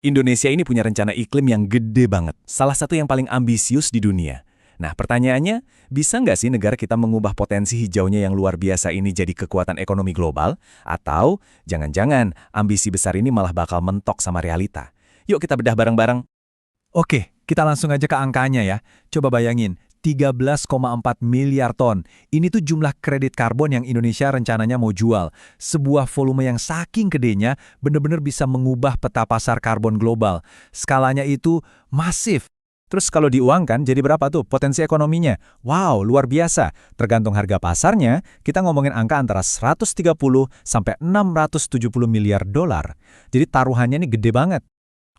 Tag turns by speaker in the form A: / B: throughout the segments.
A: Indonesia ini punya rencana iklim yang gede banget, salah satu yang paling ambisius di dunia. Nah, pertanyaannya, bisa nggak sih negara kita mengubah potensi hijaunya yang luar biasa ini jadi kekuatan ekonomi global? Atau, jangan-jangan, ambisi besar ini malah bakal mentok sama realita? Yuk kita bedah bareng-bareng.
B: Oke, kita langsung aja ke angkanya ya. Coba bayangin, 13,4 miliar ton. Ini tuh jumlah kredit karbon yang Indonesia rencananya mau jual. Sebuah volume yang saking gedenya, bener-bener bisa mengubah peta pasar karbon global. Skalanya itu masif.
A: Terus kalau diuangkan, jadi berapa tuh potensi ekonominya? Wow, luar biasa. Tergantung harga pasarnya, kita ngomongin angka antara 130 sampai 670 miliar dolar. Jadi taruhannya ini gede banget.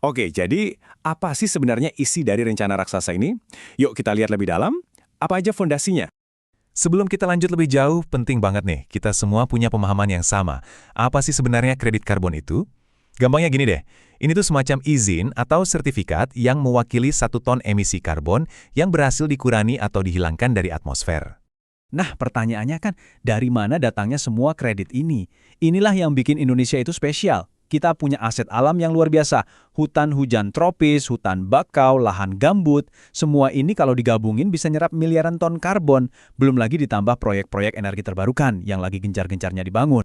A: Oke, jadi apa sih sebenarnya isi dari rencana raksasa ini? Yuk kita lihat lebih dalam. Apa aja fondasinya?
B: Sebelum kita lanjut lebih jauh, penting banget nih, kita semua punya pemahaman yang sama. Apa sih sebenarnya kredit karbon itu? Gampangnya gini deh, ini tuh semacam izin atau sertifikat yang mewakili 1 ton emisi karbon yang berhasil dikurangi atau dihilangkan dari atmosfer.
A: Nah, pertanyaannya kan, dari mana datangnya semua kredit ini? Inilah yang bikin Indonesia itu spesial. Kita punya aset alam yang luar biasa. Hutan hujan tropis, hutan bakau, lahan gambut. Semua ini kalau digabungin bisa nyerap miliaran ton karbon. Belum lagi ditambah proyek-proyek energi terbarukan yang lagi gencar-gencarnya dibangun.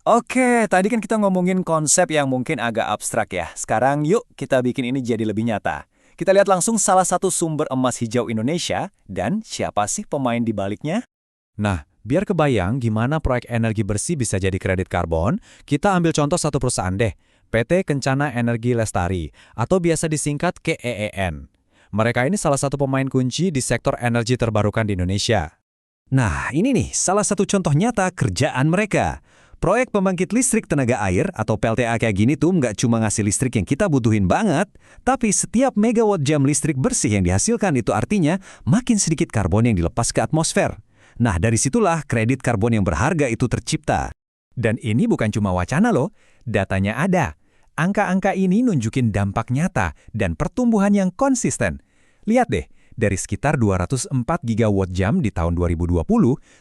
A: Oke, tadi kan kita ngomongin konsep yang mungkin agak abstrak ya. Sekarang yuk kita bikin ini jadi lebih nyata. Kita lihat langsung salah satu sumber emas hijau Indonesia dan siapa sih pemain di baliknya?
B: Nah, biar kebayang gimana proyek energi bersih bisa jadi kredit karbon, kita ambil contoh satu perusahaan deh, PT Kencana Energi Lestari, atau biasa disingkat KEEN. Mereka ini salah satu pemain kunci di sektor energi terbarukan di Indonesia.
C: Nah, ini nih salah satu contoh nyata kerjaan mereka. Proyek pembangkit listrik tenaga air atau PLTA kayak gini tuh nggak cuma ngasih listrik yang kita butuhin banget, tapi setiap megawatt jam listrik bersih yang dihasilkan itu artinya makin sedikit karbon yang dilepas ke atmosfer. Nah, dari situlah kredit karbon yang berharga itu tercipta.
B: Dan ini bukan cuma wacana loh, datanya ada. Angka-angka ini nunjukin dampak nyata dan pertumbuhan yang konsisten. Lihat deh, dari sekitar 204 gigawatt jam di tahun 2020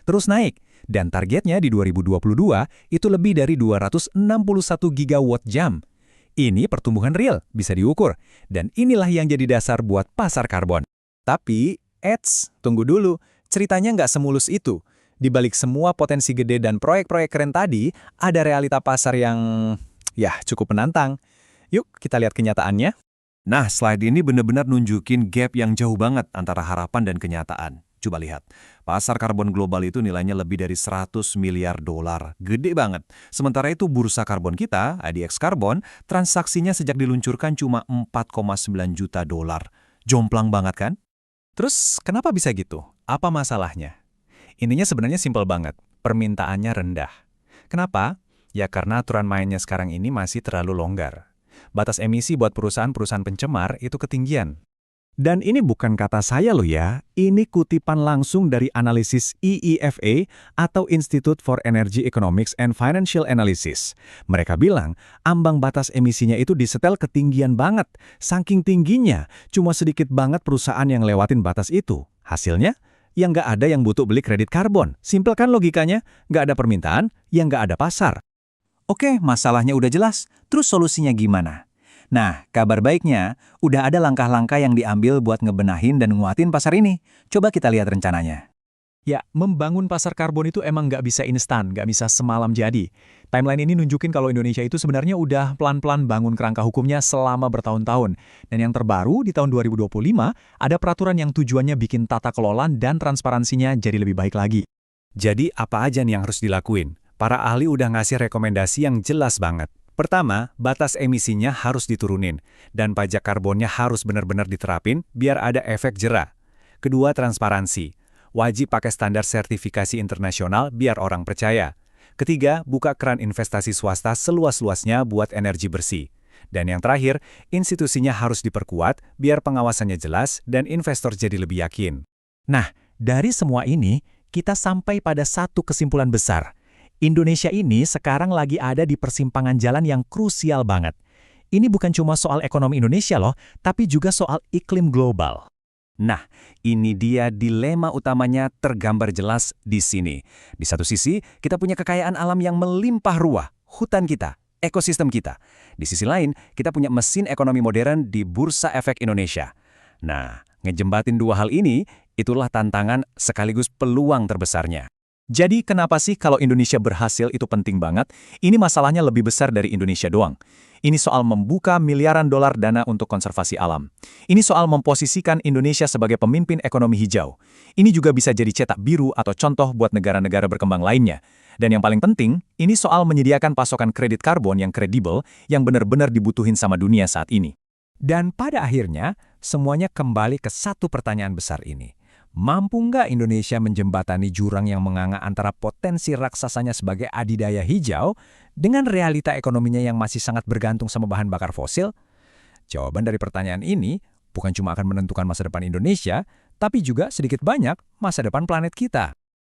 B: terus naik. Dan targetnya di 2022 itu lebih dari 261 gigawatt jam. Ini pertumbuhan real, bisa diukur. Dan inilah yang jadi dasar buat pasar karbon.
A: Tapi, tunggu dulu. Ceritanya nggak semulus itu. Di balik semua potensi gede dan proyek-proyek keren tadi, ada realita pasar yang, ya, cukup menantang. Yuk, kita lihat kenyataannya.
C: Nah, slide ini benar-benar nunjukin gap yang jauh banget antara harapan dan kenyataan. Coba lihat, pasar karbon global itu nilainya lebih dari 100 miliar dolar. Gede banget. Sementara itu bursa karbon kita, IDX Carbon, transaksinya sejak diluncurkan cuma 4,9 juta dolar. Jomplang banget kan?
B: Terus, kenapa bisa gitu? Apa masalahnya? Intinya sebenarnya simpel banget, permintaannya rendah. Kenapa? Ya karena aturan mainnya sekarang ini masih terlalu longgar. Batas emisi buat perusahaan-perusahaan pencemar itu ketinggian.
A: Dan ini bukan kata saya loh ya, ini kutipan langsung dari analisis IEFA atau Institute for Energy Economics and Financial Analysis. Mereka bilang, ambang batas emisinya itu disetel ketinggian banget. Saking tingginya, cuma sedikit banget perusahaan yang lewatin batas itu. Hasilnya, ya nggak ada yang butuh beli kredit karbon. Simpel kan logikanya? Nggak ada permintaan, ya nggak ada pasar.
C: Oke, masalahnya udah jelas. Terus solusinya gimana? Nah, kabar baiknya, udah ada langkah-langkah yang diambil buat ngebenahin dan nguatin pasar ini. Coba kita lihat rencananya.
B: Ya, membangun pasar karbon itu emang nggak bisa instan, nggak bisa semalam jadi. Timeline ini nunjukin kalau Indonesia itu sebenarnya udah pelan-pelan bangun kerangka hukumnya selama bertahun-tahun. Dan yang terbaru di tahun 2025, ada peraturan yang tujuannya bikin tata kelola dan transparansinya jadi lebih baik lagi.
A: Jadi apa aja nih yang harus dilakuin? Para ahli udah ngasih rekomendasi yang jelas banget. Pertama, batas emisinya harus diturunin, dan pajak karbonnya harus benar-benar diterapin biar ada efek jera. Kedua, transparansi. Wajib pakai standar sertifikasi internasional biar orang percaya. Ketiga, buka keran investasi swasta seluas-luasnya buat energi bersih. Dan yang terakhir, institusinya harus diperkuat biar pengawasannya jelas dan investor jadi lebih yakin.
B: Nah, dari semua ini, kita sampai pada satu kesimpulan besar. Indonesia ini sekarang lagi ada di persimpangan jalan yang krusial banget. Ini bukan cuma soal ekonomi Indonesia loh, tapi juga soal iklim global.
C: Nah, ini dia dilema utamanya tergambar jelas di sini. Di satu sisi, kita punya kekayaan alam yang melimpah ruah, hutan kita. ekosistem kita. Di sisi lain, kita punya mesin ekonomi modern di Bursa Efek Indonesia. Nah, ngejembatin dua hal ini, itulah tantangan sekaligus peluang terbesarnya.
A: Jadi kenapa sih kalau Indonesia berhasil itu penting banget? Ini masalahnya lebih besar dari Indonesia doang. Ini soal membuka miliaran dolar dana untuk konservasi alam. Ini soal memposisikan Indonesia sebagai pemimpin ekonomi hijau. Ini juga bisa jadi cetak biru atau contoh buat negara-negara berkembang lainnya. Dan yang paling penting, ini soal menyediakan pasokan kredit karbon yang kredibel yang benar-benar dibutuhin sama dunia saat ini.
B: Dan pada akhirnya, semuanya kembali ke satu pertanyaan besar ini. Mampu nggak Indonesia menjembatani jurang yang menganga antara potensi raksasanya sebagai adidaya hijau dengan realita ekonominya yang masih sangat bergantung sama bahan bakar fosil? Jawaban dari pertanyaan ini bukan cuma akan menentukan masa depan Indonesia, tapi juga sedikit banyak masa depan planet kita.